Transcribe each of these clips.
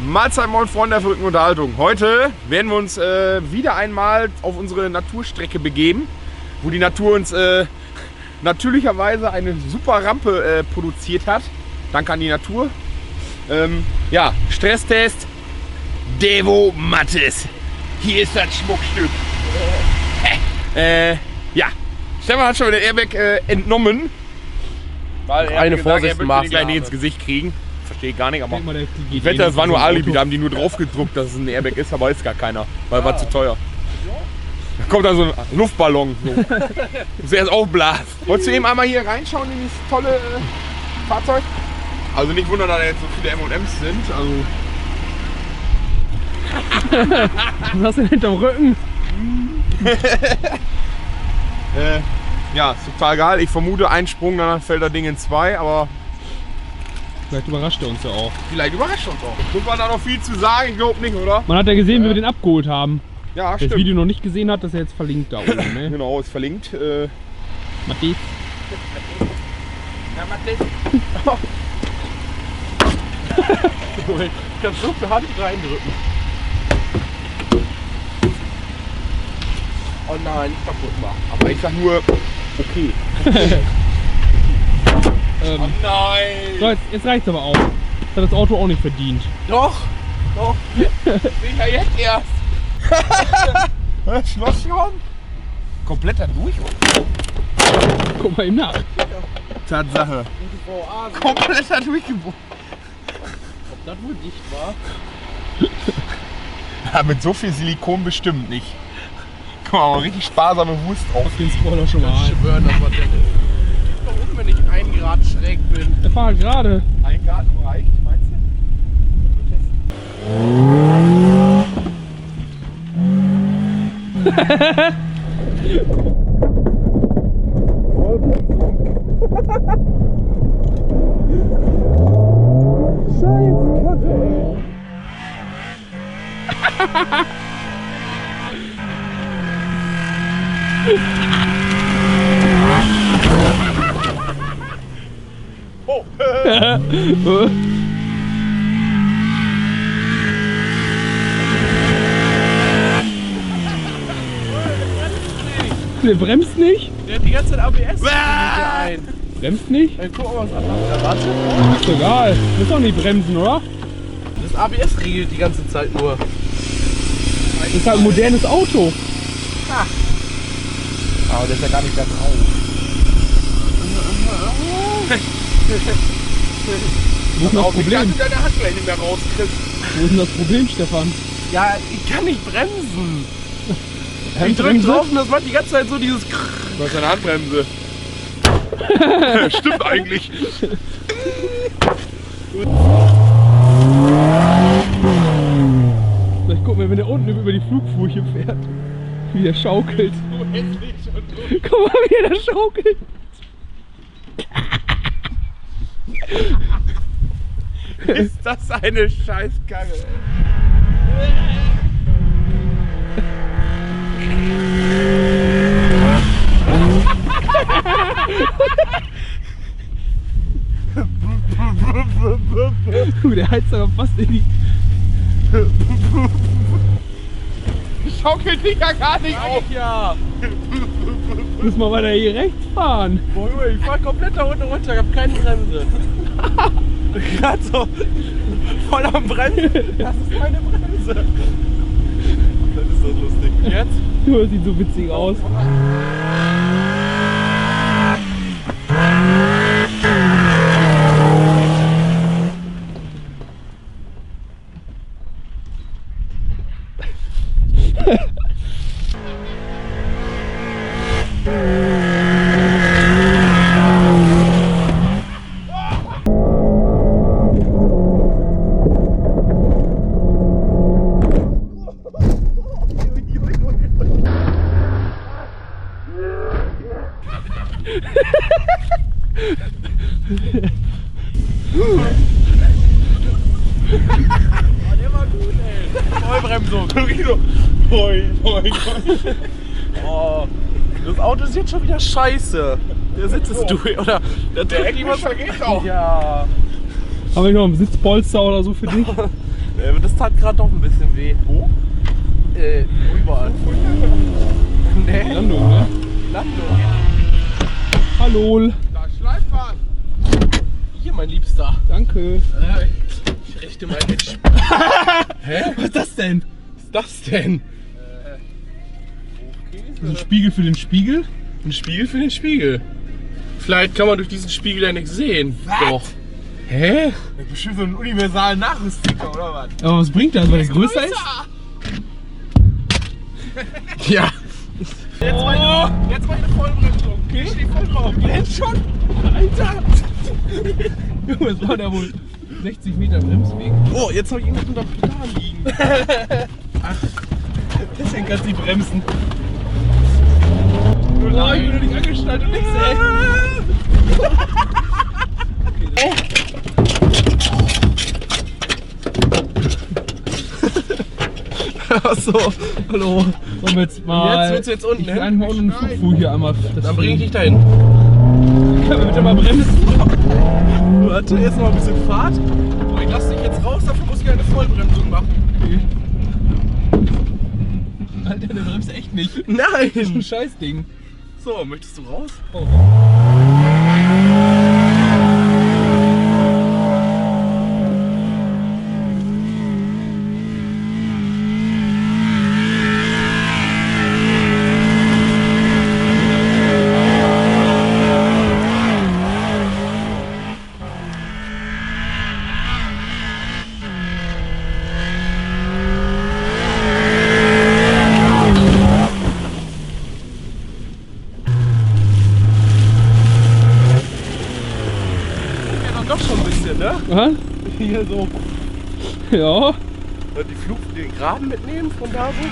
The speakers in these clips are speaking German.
Mahlzeit, moin Freunde der verrückten Unterhaltung. Heute werden wir uns wieder einmal auf unsere Naturstrecke begeben, wo die Natur uns natürlicherweise eine super Rampe produziert hat. Danke an die Natur. Ja, Stresstest. Devo Mattes. Hier ist das Schmuckstück. Ja, Stefan hat schon wieder den Airbag entnommen. Weil er eine gesagt, er Vorsichtsmaßnahme möchte den gleich nicht ins Gesicht kriegen. Verstehe ich gar nicht, aber Ich wette, das war nur Alibi, da haben die nur drauf gedruckt, dass es ein Airbag ist, aber ist gar keiner, weil war zu teuer. Da kommt dann so ein Luftballon, so. Muss erst aufblasen. Wolltest du eben einmal hier reinschauen in dieses tolle Fahrzeug? Also nicht wundern, dass da jetzt so viele M&M's sind, also... Was hast du denn hinterm Rücken? Ja, ist total geil. Ich vermute, ein Sprung, dann fällt das Ding in zwei, aber... Vielleicht überrascht er uns ja auch. Vielleicht überrascht uns auch. Muss man da noch viel zu sagen? Ich glaube nicht, oder? Man hat ja gesehen, wie wir den abgeholt haben. Ja, Wer stimmt. das Video noch nicht gesehen hat, das ist ja jetzt verlinkt da oben. Ne? Genau, ist verlinkt. Matthias. Ja, Matthias. Ich kann so viel Hand reindrücken. Oh nein, nicht kaputt machen. Aber ich sag nur, okay. Oh nein! So, jetzt reicht's aber auch. Das hat das Auto auch nicht verdient. Doch, doch. Sicher jetzt erst. Schloss schon? Komplett da durch? Guck mal ihm nach. Tatsache. Komplett da durchgebogen. Ob das wohl dicht war? Ja, mit so viel Silikon bestimmt nicht. Guck mal, richtig sparsame Wurst drauf. Auf den Spoiler schon mal Ich ein. schwöre, das war der. Da oben, wenn ich 1 Grad schräg bin. Der Fahrer gerade. Ein Grad nur reicht, meinst du? Oh. Der bremst nicht. Der hat die ganze Zeit ABS. Ein. Bremst nicht? Dann gucken wir was anderes. Warte. Ist doch egal. Muss doch nicht bremsen, oder? Das ABS regelt die ganze Zeit nur. Das ist halt ein modernes Auto. Aber der ist ja gar nicht da drauf. Wo ist denn das Problem? Deine Hand gleich nicht mehr rauskriegst. Wo ist denn das Problem, Stefan? Ja, ich kann nicht bremsen. Ich drück Handbremse? drauf und das macht die ganze Zeit so dieses Du hast eine Handbremse. Stimmt eigentlich. Vielleicht gucken wir, wenn der unten über die Flugfurche fährt. Wie der schaukelt. Guck mal, wie der schaukelt. Ist das eine Scheißkarre, Der heizt aber fast in die... Schaukelt dich ja gar nicht auf. Ja. Muss mal weiter hier rechts fahren. Boah, ich fahr komplett da unten runter, ich hab keine Bremse. Gerade so voll am Bremsen. Das ist meine Bremse. Das ist so lustig. Jetzt? Das sieht so witzig aus. Der war gut, ey. Vollbremsung. Boing, boing, boing. Oh, das Auto ist jetzt schon wieder scheiße. Der Sitz ist durch, oder? Der Heckwischer geht auch. Ja. Haben wir noch einen Sitzpolster oder so für dich? Das tat gerade doch ein bisschen weh. Wo? Überall. Nee. Landung, ne? Landung. Hallo. Da schleift was. Hier, mein Liebster. Danke. Ich richte mal den Hä? Was ist das denn? Was ist das denn? Ein Spiegel für den Spiegel? Ein Spiegel für den Spiegel. Vielleicht kann man durch diesen Spiegel ja nichts sehen. Was? Doch. Hä? Das ist bestimmt so ein universalen Nachrüststicker, oder was? Aber was bringt das, weil der größer ist? Ja. Jetzt meine Vollbremsung. Okay. Ich steh voll drauf. Jetzt schon? Alter. Junge, das war da wohl 60 Meter Bremsweg. Oh, jetzt habe ich irgendwas unter Pedal liegen. Ach, deswegen kannst du die bremsen. Oh, ich bin noch nicht angeschnallt und nichts, ey. Achso, hallo. Sollen wir jetzt mal. Jetzt willst du jetzt unten, Ich will ne? eigentlich mal unten eine Flugfuhr hier einmal. Dann bring ich dich dahin. Können wir bitte mal bremsen? Warte, erst noch ein bisschen Fahrt. So, ich lass dich jetzt raus, dafür muss ich eine Vollbremsung machen. Okay. Alter, der bremst echt nicht. Das ist ein Nein! Scheißding. So, möchtest du raus? Oh. Doch schon ein bisschen, ne? Was? Hier so. Ja. Den Graben mitnehmen von da so.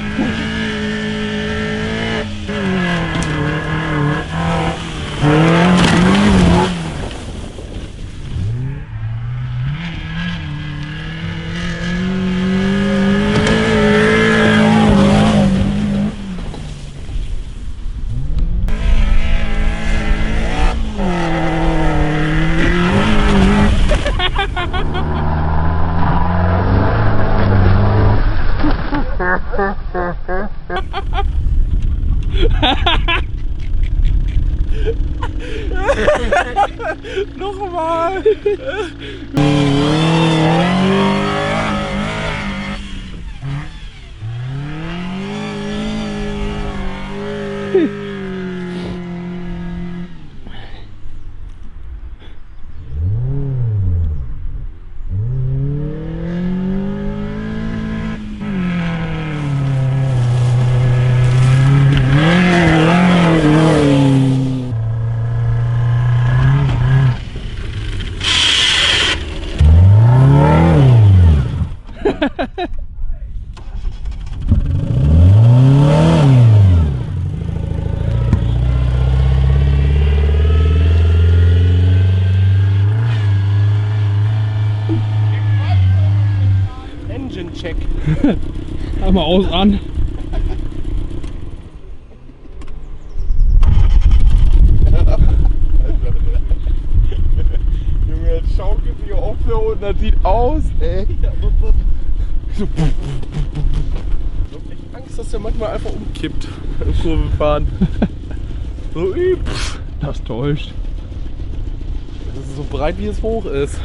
Nochmal! Engine Check. Einmal aus an. Junge, jetzt schaukelt sich auf da unten, das sieht aus, ey. Ich hab echt Angst, dass der manchmal einfach umkippt im Kurvenfahren. So übst. Das täuscht. Das ist so breit wie es hoch ist.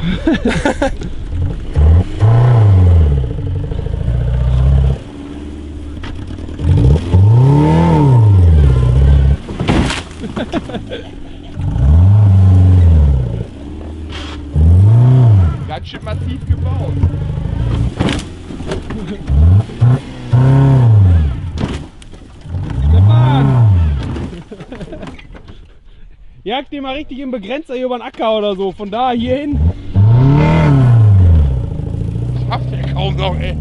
Ganz schön massiv gebaut. Stefan! Jag dir mal richtig im Begrenzer hier über den Acker oder so. Von da hier hin. Schafft der kaum noch, ey.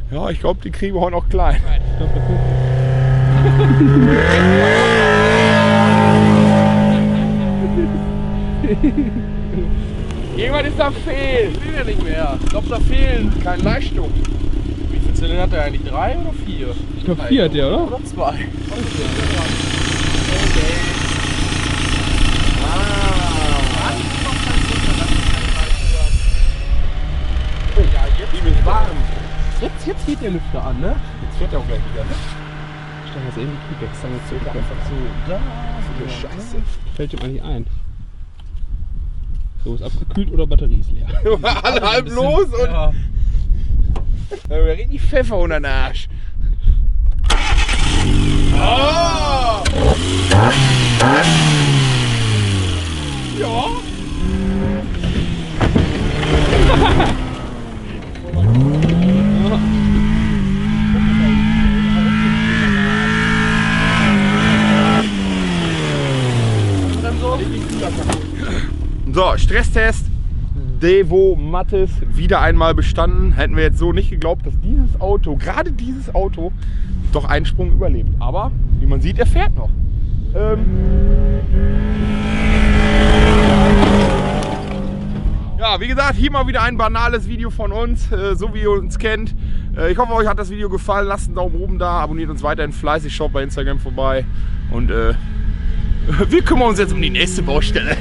Ja, ich glaube, die kriegen wir heute noch klein. Ich glaub, das wird- Irgendwas ist da fehl. Ich will ja nicht mehr. Ich glaube, da fehlen. Keine Leistung. Wie viel Zylinder hat er eigentlich 3 oder 4? Ich glaube 4 hat der, oder? Oder 2. Ihm ist warm. Jetzt geht der Lüfter an, ne? Jetzt fährt er auch gleich wieder, ne? Ich dachte, das ist irgendwie Kühlwechsel. Jetzt wird Einfach so, da. So Scheiße. Fällt ihm eigentlich ein. So, ist abgekühlt oder Batterie ist leer. Alle halb los und Ja. da wäre richtig Pfeffer unter den Arsch. Oh! Ja. So, Stresstest Devo Mattes wieder einmal bestanden. Hätten wir jetzt so nicht geglaubt, dass dieses Auto, gerade dieses Auto, doch einen Sprung überlebt. Aber wie man sieht, er fährt noch. Ja, wie gesagt, hier mal wieder ein banales Video von uns, so wie ihr uns kennt. Ich hoffe, euch hat das Video gefallen. Lasst einen Daumen oben da, abonniert uns weiterhin fleißig, schaut bei Instagram vorbei. Und wir kümmern uns jetzt um die nächste Baustelle.